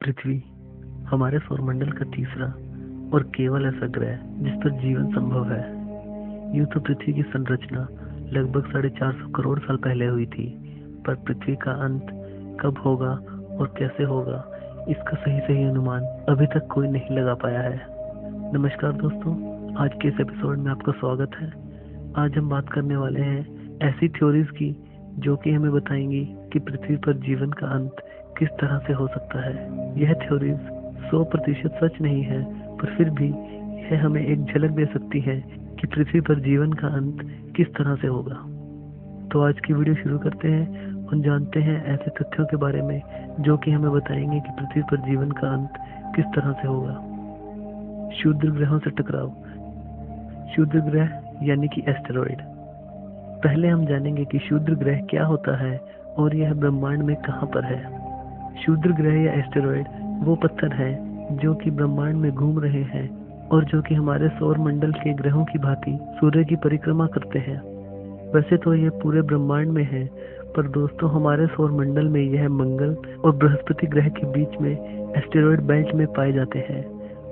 पृथ्वी हमारे सौरमंडल का तीसरा और केवल ऐसा ग्रह है जिस पर जीवन संभव है। यूं तो पृथ्वी की संरचना लगभग 450 करोड़ साल पहले हुई थी, पर पृथ्वी का अंत कब होगा और कैसे होगा, इसका सही अनुमान अभी तक कोई नहीं लगा पाया है। नमस्कार दोस्तों, आज के इस एपिसोड में आपका स्वागत है। आज हम बात करने वाले हैं ऐसी थ्योरीज की जो कि हमें बताएंगी कि पृथ्वी पर जीवन का अंत किस तरह से हो सकता है। यह थ्योरीज 100% सच नहीं है, पर फिर भी यह हमें एक झलक दे सकती है कि पृथ्वी पर जीवन का अंत किस तरह से होगा। तो आज की वीडियो शुरू करते हैं और जानते हैं ऐसे तथ्यों के बारे में जो कि हमें बताएंगे कि पृथ्वी पर जीवन का अंत किस तरह से होगा। क्षुद्र ग्रहों से टकराव। क्षुद्र ग्रह यानी कि एस्टेरॉइड। पहले हम जानेंगे कि क्षुद्र ग्रह क्या होता है और यह ब्रह्मांड में कहां पर है। क्षुद्र ग्रह या एस्टेरॉइड वो पत्थर हैं जो कि ब्रह्मांड में घूम रहे हैं और जो कि हमारे सौर मंडल के ग्रहों की भांति सूर्य की परिक्रमा करते हैं। वैसे तो ये पूरे ब्रह्मांड में है, पर दोस्तों हमारे सौर मंडल में यह मंगल और बृहस्पति ग्रह के बीच में एस्टेरॉइड बेल्ट में पाए जाते हैं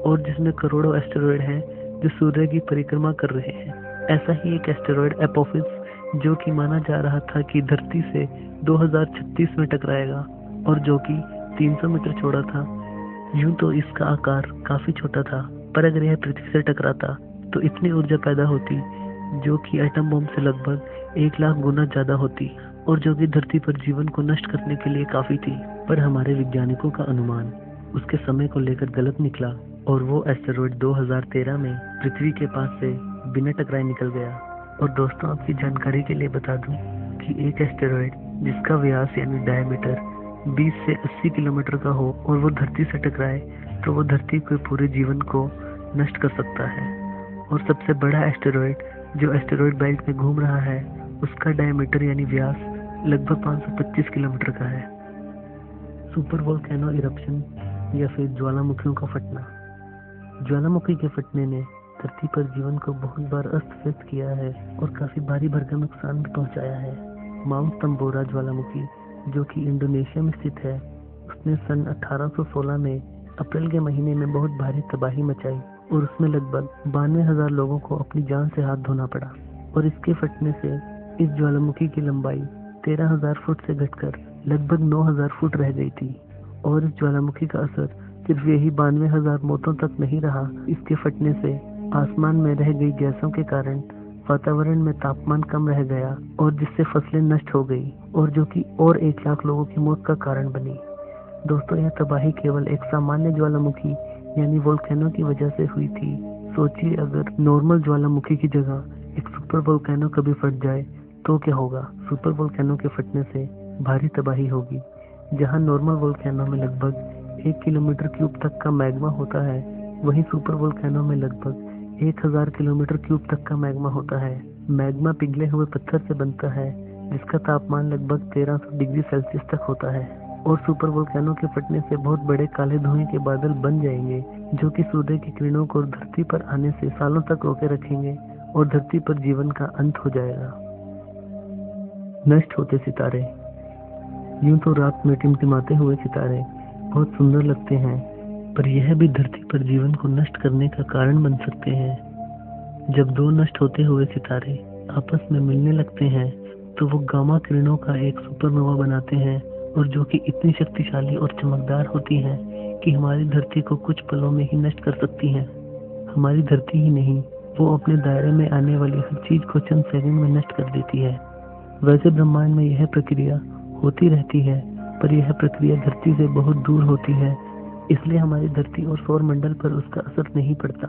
और जिसमें करोड़ों एस्टेरॉइड हैं जो सूर्य की परिक्रमा कर रहे हैं। ऐसा ही एक एस्टेरॉइड एपोफिस जो कि माना जा रहा था कि धरती से 2036 में टकराएगा और जो कि 300 मीटर चौड़ा था। यूं तो इसका आकार काफी छोटा था, पर अगर यह पृथ्वी से टकराता तो इतनी ऊर्जा पैदा होती जो कि एटम बम से लगभग 1 लाख गुना ज्यादा होती और जो कि धरती पर जीवन को नष्ट करने के लिए काफी थी। पर हमारे वैज्ञानिकों का अनुमान उसके समय को लेकर गलत निकला और वो एस्टेरॉइड 2013 में पृथ्वी के पास से बिना टकराए निकल गया। और दोस्तों आपकी जानकारी के लिए बता दूं कि एक एस्टेरॉइड जिसका व्यास यानी डायमीटर 20 से 80 किलोमीटर का हो और वो धरती से टकराए तो वो धरती के पूरे जीवन को नष्ट कर सकता है। और सबसे बड़ा एस्टेरॉइड जो एस्टेरॉइड बेल्ट में घूम रहा है उसका डायमीटर यानी व्यास लगभग 525 किलोमीटर का है। सुपर वोल्केनो इरप्शन या फिर ज्वालामुखियों का फटना। ज्वालामुखी के फटने ने धरती पर जीवन को बहुत बार अस्त व्यस्त किया है और काफी भारी भरकम नुकसान भी पहुंचाया है। माउंट तंबोरा ज्वालामुखी जो कि इंडोनेशिया में स्थित है, उसने सन 1816 में अप्रैल के महीने में बहुत भारी तबाही मचाई और उसमें लगभग 92,000 लोगों को अपनी जान से हाथ धोना पड़ा। और इसके फटने से इस ज्वालामुखी की लंबाई 13,000 फुट से घटकर लगभग 9,000 फुट रह गई थी। और इस ज्वालामुखी का असर सिर्फ यही 92,000 मौतों तक नहीं रहा, इसके फटने से आसमान में रह गई गैसों के कारण वातावरण में तापमान कम रह गया और जिससे फसलें नष्ट हो गई और जो कि और 1 लाख लोगों की मौत का कारण बनी। दोस्तों यह तबाही केवल एक सामान्य ज्वालामुखी यानी वोल्केनो की वजह से हुई थी। सोचिए अगर नॉर्मल ज्वालामुखी की जगह एक सुपर वोल्केनो कभी फट जाए तो क्या होगा। सुपर वोल्केनो के फटने से भारी तबाही होगी। जहां नॉर्मल वोल्केनो में लगभग 1 किलोमीटर क्यूब तक का मैग्मा होता है, वहीं सुपर वोल्केनो में लगभग 1000 किलोमीटर क्यूब तक का मैग्मा होता है। मैग्मा पिघले हुए पत्थर से बनता है जिसका तापमान लगभग 1300 डिग्री सेल्सियस तक होता है। और सुपर वोल्केनो के फटने से बहुत बड़े काले धुएं के बादल बन जाएंगे जो कि सूर्य की किरणों को धरती पर आने से सालों तक रोके रखेंगे और धरती पर जीवन का अंत हो जाएगा। नष्ट होते सितारे। यूं तो रात में टिमटिमाते हुए सितारे बहुत सुंदर लगते हैं, पर यह भी धरती पर जीवन को नष्ट करने का कारण बन सकते हैं। जब 2 नष्ट होते हुए सितारे आपस में मिलने लगते हैं तो वो गामा किरणों का एक सुपरनोवा बनाते हैं और जो कि इतनी शक्तिशाली और चमकदार होती हैं कि हमारी धरती को कुछ पलों में ही नष्ट कर सकती हैं। हमारी धरती ही नहीं, वो अपने दायरे में आने वाली हर चीज को चंद सेकंड में नष्ट कर देती है। वैसे ब्रह्मांड में यह प्रक्रिया होती रहती है, पर यह प्रक्रिया धरती से बहुत दूर होती है, इसलिए हमारी धरती और सौर मंडल पर उसका असर नहीं पड़ता।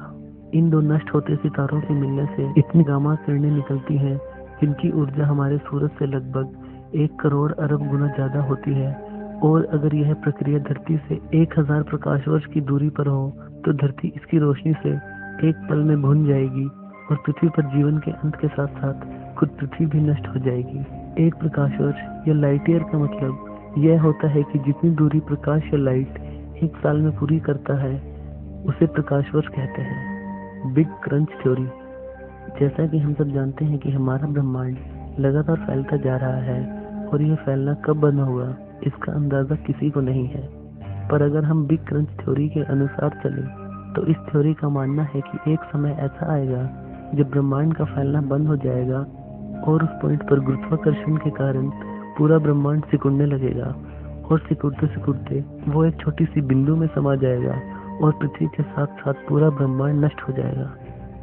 इन 2 नष्ट होते सितारों के मिलने से इतनी गामा किरणें निकलती हैं जिनकी ऊर्जा हमारे सूरज से लगभग 1 करोड़ अरब गुना ज्यादा होती है। और अगर यह प्रक्रिया धरती से 1000 प्रकाश वर्ष की दूरी पर हो तो धरती इसकी रोशनी से एक पल में भुन जाएगी और पृथ्वी पर जीवन के अंत के साथ साथ खुद पृथ्वी भी नष्ट हो जाएगी। 1 प्रकाश वर्ष या लाइट ईयर का मतलब यह होता है कि जितनी दूरी प्रकाश या लाइट 1 साल में पूरी करता है उसे प्रकाश वर्ष कहते हैं। Big crunch theory. जैसा कि हम सब जानते हैं कि हमारा ब्रह्मांड लगातार फैलता जा रहा है और यह फैलना कब बंद होगा इसका अंदाजा किसी को नहीं है। पर अगर हम बिग क्रंच थ्योरी के अनुसार चलें तो इस थ्योरी का मानना है कि एक समय ऐसा आएगा जब ब्रह्मांड का फैलना बंद हो जाएगा और उस पॉइंट पर गुरुत्वाकर्षण के कारण पूरा ब्रह्मांड सिकुड़ने लगेगा और सिकुड़ते सिकुड़ते वो एक छोटी सी बिंदु में समा जाएगा और पृथ्वी के साथ साथ पूरा ब्रह्मांड नष्ट हो जाएगा।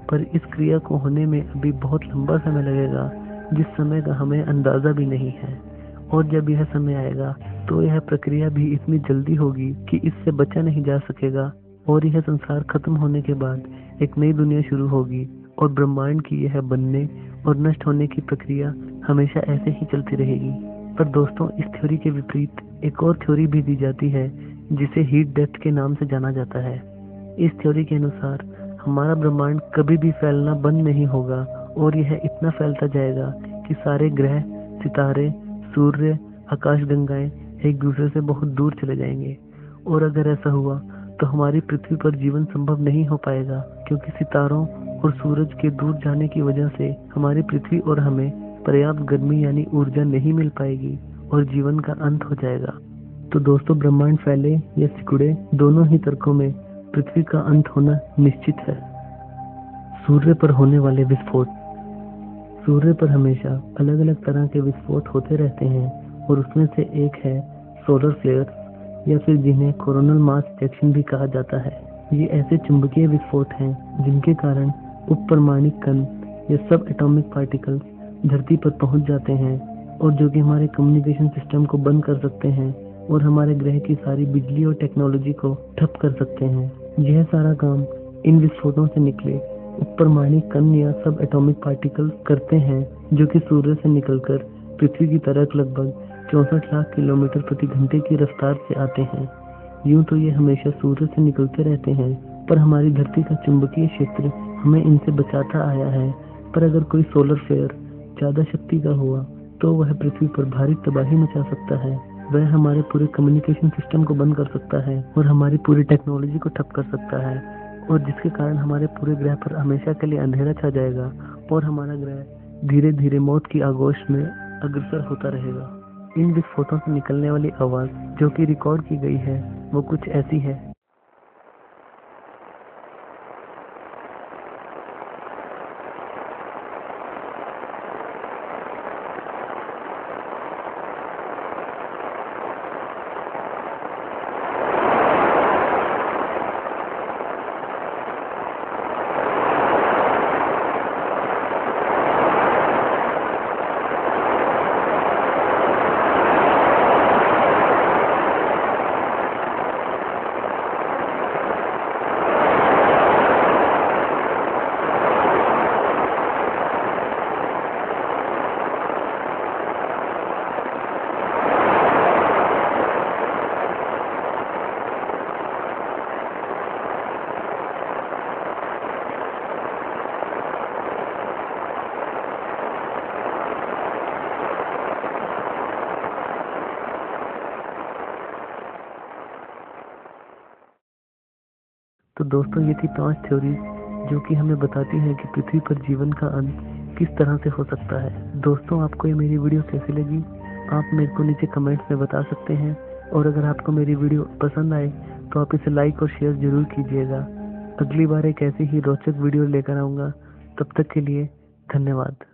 पर इस क्रिया को होने में अभी बहुत लंबा समय लगेगा, जिस समय का हमें अंदाजा भी नहीं है। और जब यह समय आएगा तो यह प्रक्रिया भी इतनी जल्दी होगी कि इससे बचा नहीं जा सकेगा और यह संसार खत्म होने के बाद एक नई दुनिया शुरू होगी और ब्रह्मांड की यह बनने और नष्ट होने की प्रक्रिया हमेशा ऐसे ही चलती रहेगी। पर दोस्तों, इस थ्योरी के विपरीत एक और थ्योरी भी दी जाती है जिसे हीट डेप्थ के नाम से जाना जाता है। इस थ्योरी के अनुसार हमारा ब्रह्मांड कभी भी फैलना बंद नहीं होगा और यह इतना फैलता जाएगा कि सारे ग्रह, सितारे, सूर्य, आकाशगंगाएं एक दूसरे से बहुत दूर चले जाएंगे। और अगर ऐसा हुआ तो हमारी पृथ्वी पर जीवन संभव नहीं हो पाएगा, क्योंकि सितारों और सूरज के दूर जाने की वजह से हमारी पृथ्वी और हमें पर्याप्त गर्मी यानी ऊर्जा नहीं मिल पाएगी और जीवन का अंत हो जाएगा। तो दोस्तों, ब्रह्मांड फैले या सिकुड़े, दोनों ही तर्कों में पृथ्वी का अंत होना निश्चित है। सूर्य पर होने वाले विस्फोट। सूर्य पर हमेशा अलग अलग तरह के विस्फोट होते रहते हैं और उसमें से एक है सोलर फ्लेयर्स या फिर जिन्हें कोरोनल मास इजेक्शन भी कहा जाता है। ये ऐसे चुंबकीय विस्फोट हैं जिनके कारण उपपरमाणिक कण या सब एटॉमिक पार्टिकल्स धरती पर पहुंच जाते हैं और जो कि हमारे कम्युनिकेशन सिस्टम को बंद कर सकते हैं और हमारे ग्रह की सारी बिजली और टेक्नोलॉजी को ठप कर सकते हैं। यह सारा काम इन विस्फोटों से निकले उपपरमाणिक कण या सब एटॉमिक पार्टिकल करते हैं, जो कि सूर्य से निकलकर पृथ्वी की तरफ लगभग 64 लाख किलोमीटर प्रति घंटे की रफ्तार से आते हैं। यूं तो ये हमेशा सूर्य से निकलते रहते हैं, पर हमारी धरती का चुंबकीय क्षेत्र हमें इनसे बचाता आया है। पर अगर कोई सोलर फ्लेयर ज्यादा शक्ति का हुआ तो वह पृथ्वी पर भारी तबाही मचा सकता है। वह हमारे पूरे कम्युनिकेशन सिस्टम को बंद कर सकता है और हमारी पूरी टेक्नोलॉजी को ठप कर सकता है, और जिसके कारण हमारे पूरे ग्रह पर हमेशा के लिए अंधेरा छा जाएगा और हमारा ग्रह धीरे धीरे मौत की आगोश में अग्रसर होता रहेगा। इन विस्फोटों से निकलने वाली आवाज जो कि रिकॉर्ड की गई है वो कुछ ऐसी है। तो दोस्तों, ये थी 5 थ्योरी जो कि हमें बताती हैं कि पृथ्वी पर जीवन का अंत किस तरह से हो सकता है। दोस्तों, आपको ये मेरी वीडियो कैसी लगी आप मेरे को नीचे कमेंट्स में बता सकते हैं, और अगर आपको मेरी वीडियो पसंद आए तो आप इसे लाइक और शेयर जरूर कीजिएगा। अगली बार एक ऐसी ही रोचक वीडियो लेकर आऊँगा। तब तक के लिए धन्यवाद।